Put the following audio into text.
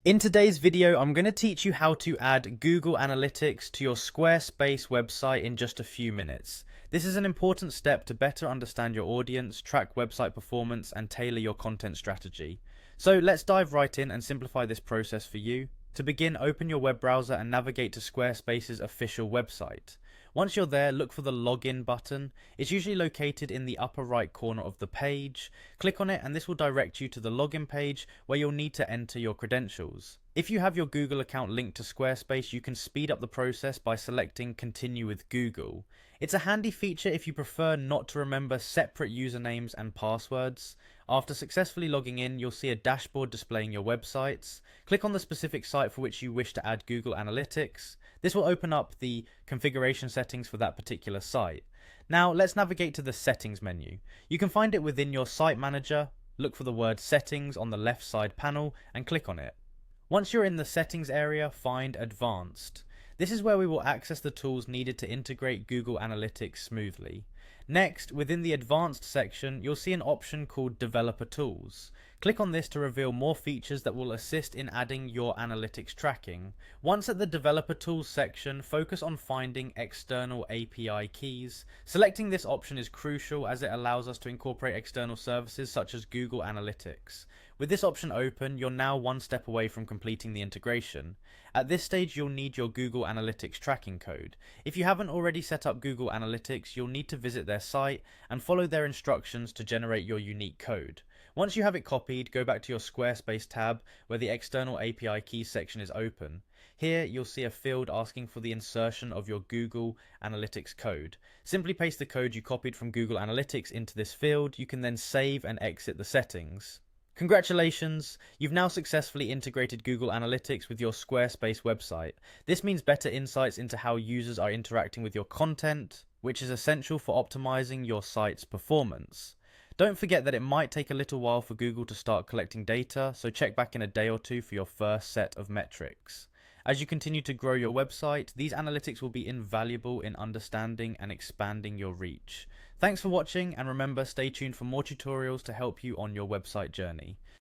In today's video, I'm going to teach you how to add Google Analytics to your Squarespace website in just a few minutes. This is an important step to better understand your audience, track website performance, and tailor your content strategy. So let's dive right in and simplify this process for you. To begin, open your web browser and navigate to Squarespace's official website. Once you're there, look for the login button. It's usually located in the upper right corner of the page. Click on it and this will direct you to the login page where you'll need to enter your credentials. If you have your Google account linked to Squarespace, you can speed up the process by selecting Continue with Google. It's a handy feature if you prefer not to remember separate usernames and passwords. After successfully logging in, you'll see a dashboard displaying your websites. Click on the specific site for which you wish to add Google Analytics. This will open up the configuration settings for that particular site. Now let's navigate to the settings menu. You can find it within your site manager. Look for the word settings on the left side panel and click on it. Once you're in the settings area, find advanced. This is where we will access the tools needed to integrate Google Analytics smoothly. Next, within the advanced section, you'll see an option called developer tools. Click on this to reveal more features that will assist in adding your analytics tracking. Once at the developer tools section, focus on finding external API keys. Selecting this option is crucial as it allows us to incorporate external services such as Google Analytics. With this option open, you're now one step away from completing the integration. At this stage, you'll need your Google Analytics tracking code. If you haven't already set up Google Analytics, you'll need to visit their site and follow their instructions to generate your unique code. Once you have it copied, go back to your Squarespace tab where the external API keys section is open. Here, you'll see a field asking for the insertion of your Google Analytics code. Simply paste the code you copied from Google Analytics into this field. You can then save and exit the settings. Congratulations! You've now successfully integrated Google Analytics with your Squarespace website. This means better insights into how users are interacting with your content, which is essential for optimizing your site's performance. Don't forget that it might take a little while for Google to start collecting data, so check back in a day or two for your first set of metrics. As you continue to grow your website, these analytics will be invaluable in understanding and expanding your reach. Thanks for watching, and remember, stay tuned for more tutorials to help you on your website journey.